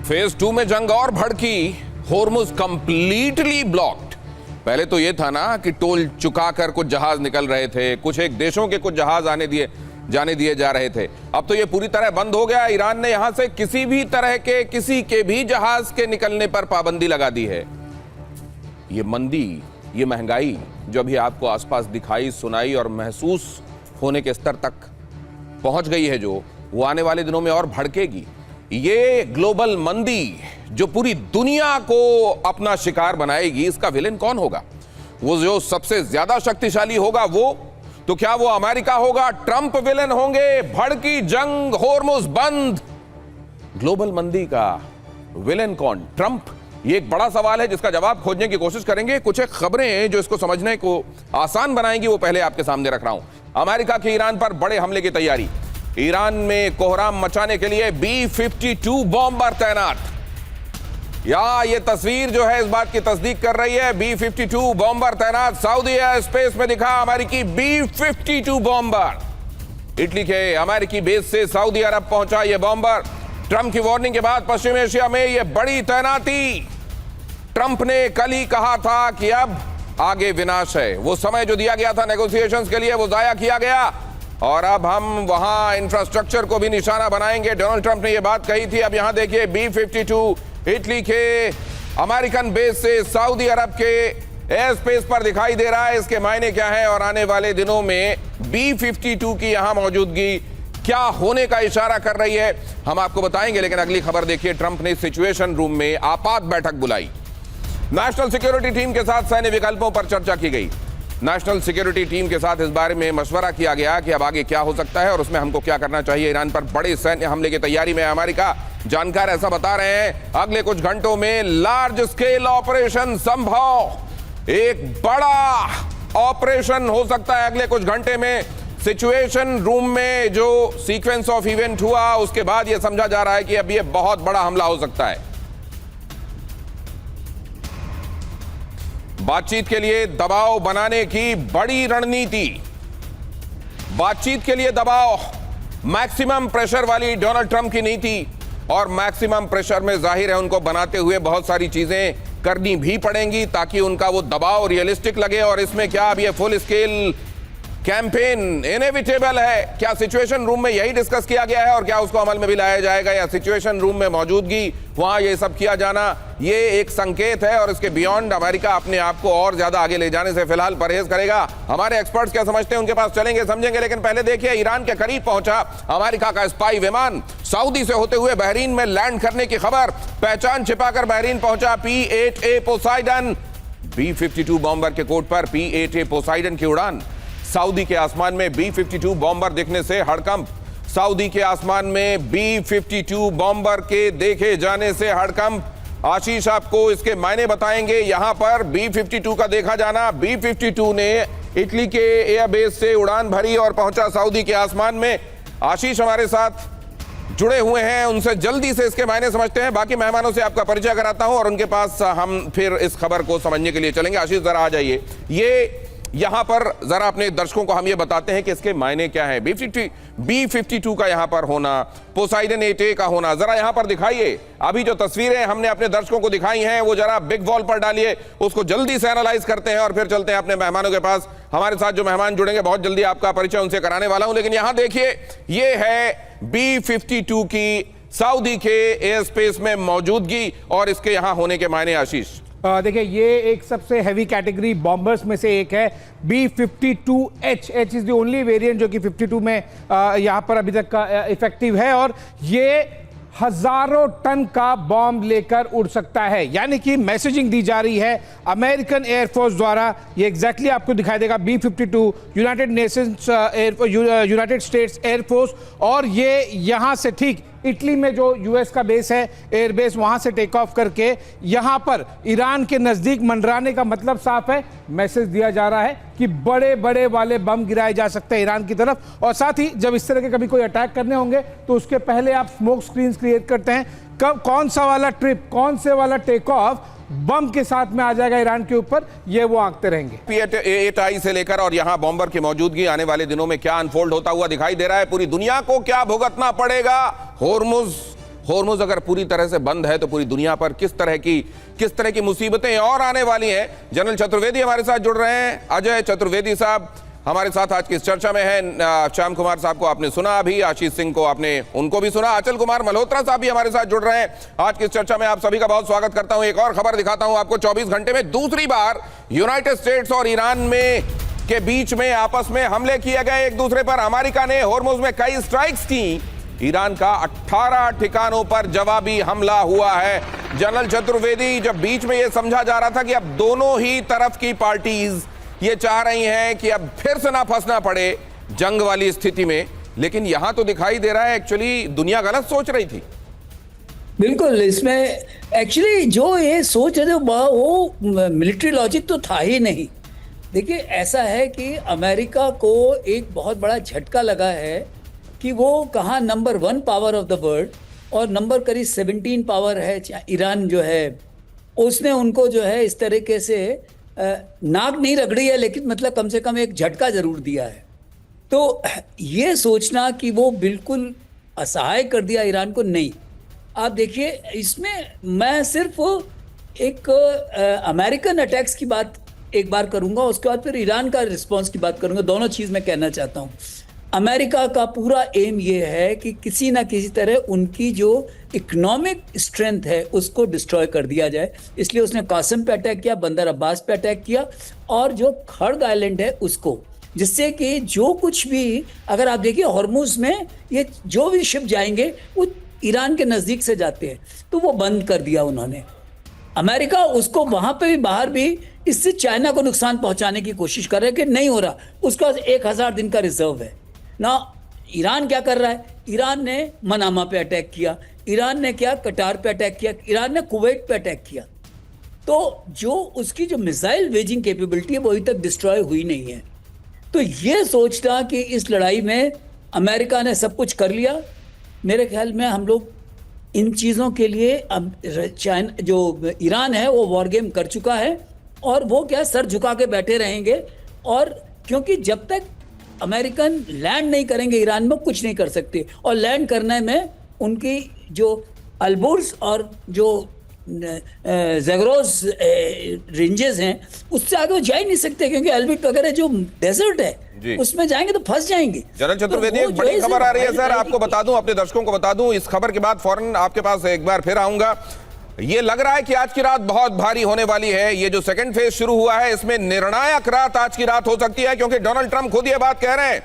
Phase 2 में जंग और भड़की, होर्मुज कंप्लीटली ब्लॉक्ड। पहले तो यह था ना कि टोल चुकाकर कुछ जहाज निकल रहे थे, कुछ एक देशों के कुछ जहाज जाने दिए जा रहे थे। अब तो यह पूरी तरह बंद हो गया। ईरान ने यहां से किसी भी तरह के किसी के भी जहाज के निकलने पर पाबंदी लगा दी है। ये मंदी, ये महंगाई जो अभी आपको आसपास दिखाई, सुनाई और महसूस होने के स्तर तक पहुंच गई है, जो वो आने वाले दिनों में और भड़केगी। ये ग्लोबल मंदी जो पूरी दुनिया को अपना शिकार बनाएगी, इसका विलेन कौन होगा? वो जो सबसे ज्यादा शक्तिशाली होगा वो? तो क्या वो अमेरिका होगा? ट्रंप विलेन होंगे? भड़की जंग, होर्मुज बंद, ग्लोबल मंदी का विलेन कौन? ट्रंप? ये एक बड़ा सवाल है जिसका जवाब खोजने की कोशिश करेंगे। कुछ एक खबरें जो इसको समझने को आसान बनाएंगी वो पहले आपके सामने रख रहा हूं। अमेरिका की ईरान पर बड़े हमले की तैयारी। ईरान में कोहराम मचाने के लिए B-52 बॉम्बर तैनात। या ये तस्वीर जो है इस बात की तस्दीक कर रही है। B-52 बॉम्बर तैनात। सऊदी एयर स्पेस में दिखा अमेरिकी B-52 बॉम्बर। इटली के अमेरिकी बेस से सऊदी अरब पहुंचा यह बॉम्बर। ट्रंप की वार्निंग के बाद पश्चिम एशिया में यह बड़ी तैनाती। ट्रंप ने कल ही कहा था कि अब आगे विनाश है। वो समय जो दिया गया था नेगोशिएशंस के लिए वो जाया किया गया और अब हम वहां इंफ्रास्ट्रक्चर को भी निशाना बनाएंगे। डोनाल्ड ट्रंप ने यह बात कही थी। अब यहां देखिए B-52 इटली के अमेरिकन बेस से सऊदी अरब के एयर स्पेस पर दिखाई दे रहा है। इसके मायने क्या है और आने वाले दिनों में B-52 की यहां मौजूदगी क्या होने का इशारा कर रही है, हम आपको बताएंगे। लेकिन अगली खबर देखिए, ट्रंप ने सिचुएशन रूम में आपात बैठक बुलाई। नेशनल सिक्योरिटी टीम के साथ सैन्य विकल्पों पर चर्चा की गई। नेशनल सिक्योरिटी टीम के साथ इस बारे में मशवरा किया गया कि अब आगे क्या हो सकता है और उसमें हमको क्या करना चाहिए। ईरान पर बड़े सैन्य हमले की तैयारी में अमेरिका। जानकार ऐसा बता रहे हैं अगले कुछ घंटों में लार्ज स्केल ऑपरेशन संभव। एक बड़ा ऑपरेशन हो सकता है अगले कुछ घंटे में। सिचुएशन रूम में जो सीक्वेंस ऑफ इवेंट हुआ उसके बाद यह समझा जा रहा है कि अब यह बहुत बड़ा हमला हो सकता है। बातचीत के लिए दबाव बनाने की बड़ी रणनीति। बातचीत के लिए दबाव, मैक्सिमम प्रेशर वाली डोनाल्ड ट्रंप की नीति। और मैक्सिमम प्रेशर में जाहिर है उनको बनाते हुए बहुत सारी चीजें करनी भी पड़ेंगी ताकि उनका वो दबाव रियलिस्टिक लगे। और इसमें क्या अब ये फुल स्केल कैंपेन इनएविटेबल है? क्या सिचुएशन रूम में यही डिस्कस किया गया है और क्या उसको अमल में भी लाया जाएगा, या सिचुएशन रूम में मौजूदगी वहां ये सब किया जाना ये एक संकेत है और इसके बियॉन्ड अमेरिका अपने आप को और ज्यादा आगे ले जाने से फिलहाल परहेज करेगा? हमारे एक्सपर्ट्स क्या समझते हैं उनके पास चलेंगे, समझेंगे। लेकिन पहले देखिए, ईरान के करीब पहुंचा अमेरिका का स्पाई विमान। सऊदी से होते हुए बहरीन में लैंड करने की खबर। पहचान छिपाकर बहरीन पहुंचा P-8A पोसाइडन। B-52 बॉम्बर के कोड पर P-8A पोसाइडन की उड़ान। सऊदी के आसमान में B-52 बॉम्बर दिखने से हड़कंप। सऊदी के आसमान में B-52 बॉम्बर के देखे जाने से हड़कंप। आशीष आपको इसके मायने बताएंगे। यहां पर B-52 का देखा जाना। B-52 ने इटली के एयरबेस से उड़ान भरी और पहुंचा सऊदी के आसमान में। आशीष हमारे साथ जुड़े हुए हैं, उनसे जल्दी से इसके मायने समझते हैं। बाकी मेहमानों से आपका परिचय कराता हूं और उनके पास हम फिर इस खबर को समझने के लिए चलेंगे। आशीष जरा आ जाइए। ये यहां पर जरा अपने दर्शकों को हम ये बताते हैं कि इसके मायने क्या है। B-52 का यहां पर होना, पोसाइडन 8A का होना, जरा यहां पर दिखाइए। अभी जो तस्वीरें हमने अपने दर्शकों को दिखाई हैं वो जरा बिग वॉल पर डालिए, उसको जल्दी से एनालाइज करते हैं और फिर चलते हैं अपने मेहमानों के पास। हमारे साथ जो मेहमान जुड़ेंगे बहुत जल्दी आपका परिचय उनसे कराने वाला हूं। लेकिन यहां देखिए, ये है B-52 की सऊदी के एयर स्पेस में मौजूदगी और इसके यहां होने के मायने। आशीष देखिए, ये एक सबसे हैवी कैटेगरी बॉम्बर्स में से एक है। B-52H is the only variant जो कि 52 में यहाँ पर अभी तक का इफेक्टिव है और ये हजारों टन का बॉम्ब लेकर उड़ सकता है। यानी कि मैसेजिंग दी जा रही है अमेरिकन एयरफोर्स द्वारा। ये एग्जैक्टली आपको दिखाई देगा। B-52 यूनाइटेड स्टेट्स एयरफोर्स, और ये यहाँ से ठीक इटली में जो यूएस का बेस है, एयरबेस, वहां से टेक ऑफ करके यहां पर ईरान के नजदीक मंडराने का मतलब साफ है, मैसेज दिया जा रहा है कि बड़े बड़े वाले बम गिराए जा सकते हैं ईरान की तरफ। और साथ ही जब इस तरह के कभी कोई अटैक करने होंगे तो उसके पहले आप स्मोक स्क्रीन्स क्रिएट करते हैं। कब कौन सा वाला ट्रिप, कौन से वाला टेक ऑफ बम के साथ में आ जाएगा ईरान के ऊपर, ये वो आंकते रहेंगे। P-8I से लेकर और यहां बॉम्बर की मौजूदगी आने वाले दिनों में क्या अनफोल्ड होता हुआ दिखाई दे रहा है, पूरी दुनिया को क्या भुगतना पड़ेगा। होर्मुज अगर पूरी तरह से बंद है तो पूरी दुनिया पर किस तरह की मुसीबतें और आने वाली हैं। जनरल चतुर्वेदी हमारे साथ जुड़ रहे हैं। अजय चतुर्वेदी साहब हमारे साथ आज की इस चर्चा में है। श्याम कुमार साहब को आपने सुना, अभी आशीष सिंह को आपने उनको भी सुना। अचल कुमार मल्होत्रा साहब भी हमारे साथ जुड़ रहे हैं। आज की इस चर्चा में आप सभी का बहुत स्वागत करता हूं। एक और खबर दिखाता हूं आपको। 24 घंटे में दूसरी बार यूनाइटेड स्टेट्स और ईरान के बीच में आपस में हमले किए गए एक दूसरे पर। अमेरिका ने होर्मुज में कई स्ट्राइक्स की। ईरान का 18 ठिकानों पर जवाबी हमला हुआ है। जनरल चतुर्वेदी, जब बीच में यह समझा जा रहा था कि अब दोनों ही तरफ की पार्टीज ये चाह रही हैं कि अब फिर से ना फंसना पड़े जंग वाली स्थिति में, लेकिन यहां तो दिखाई दे रहा है एक्चुअली दुनिया गलत सोच रही थी। बिल्कुल, इसमें एक्चुअली जो ये सोच है वो मिलिट्री लॉजिक तो था ही नहीं। देखिए, ऐसा है कि अमेरिका को एक बहुत बड़ा झटका लगा है कि वो कहाँ number 1 power of the world और नंबर करीब 17 पावर है ईरान जो है, उसने उनको जो है इस तरीके से नाक नहीं रगड़ी है, लेकिन मतलब कम से कम एक झटका जरूर दिया है। तो ये सोचना कि वो बिल्कुल असहाय कर दिया ईरान को, नहीं। आप देखिए, इसमें मैं सिर्फ एक अमेरिकन अटैक्स की बात एक बार करूंगा, उसके बाद फिर ईरान का रिस्पांस की बात करूंगा। दोनों चीज़ मैं कहना चाहता हूँ। अमेरिका का पूरा एम ये है कि किसी ना किसी तरह उनकी जो इकोनॉमिक स्ट्रेंथ है उसको डिस्ट्रॉय कर दिया जाए। इसलिए उसने कासिम पे अटैक किया, बंदर अब्बास पे अटैक किया, और जो खड़ग आइलैंड है उसको, जिससे कि जो कुछ भी, अगर आप देखिए हॉर्मुज में ये जो भी शिप जाएंगे वो ईरान के नज़दीक से जाते हैं, तो वो बंद कर दिया उन्होंने। अमेरिका उसको वहाँ पे भी बाहर भी इससे चाइना को नुकसान पहुँचाने की कोशिश कर रहे हैं कि नहीं हो रहा। उसका 1000 दिन का रिजर्व है ना। ईरान क्या कर रहा है? ईरान ने मनामा पे अटैक किया, ईरान ने क्या कटार पे अटैक किया, ईरान ने कुवैत पे अटैक किया। तो जो उसकी जो मिसाइल वेजिंग कैपेबिलिटी है वो अभी तक डिस्ट्रॉय हुई नहीं है। तो ये सोचना कि इस लड़ाई में अमेरिका ने सब कुछ कर लिया, मेरे ख्याल में हम लोग इन चीज़ों के लिए अब चाइना जो ईरान है वो वॉर गेम कर चुका है, और वो क्या सर झुका के बैठे रहेंगे। और क्योंकि जब तक अमेरिकन लैंड नहीं करेंगे ईरान में, कुछ नहीं कर सकते। और लैंड करने में उनकी जो अल्बुर्ज और जो ज़ेगरोस रेंजेस हैं उससे आगे वो जा ही नहीं सकते, क्योंकि अल्बिट वगैरह जो डेजर्ट है उसमें जाएंगे तो फंस जाएंगे। जनरल चतुर्वेदी, एक बड़ी खबर आ रही है सर, आपको बता दूं, अपने दर्शकों को बता दूं, इस खबर के बाद फौरन आपके पास एक बार फिर आऊंगा। ये लग रहा है कि आज की रात बहुत भारी होने वाली है। ये जो सेकंड फेज शुरू हुआ है इसमें निर्णायक रात आज की रात हो सकती है, क्योंकि डोनाल्ड ट्रंप खुद ये बात कह रहे हैं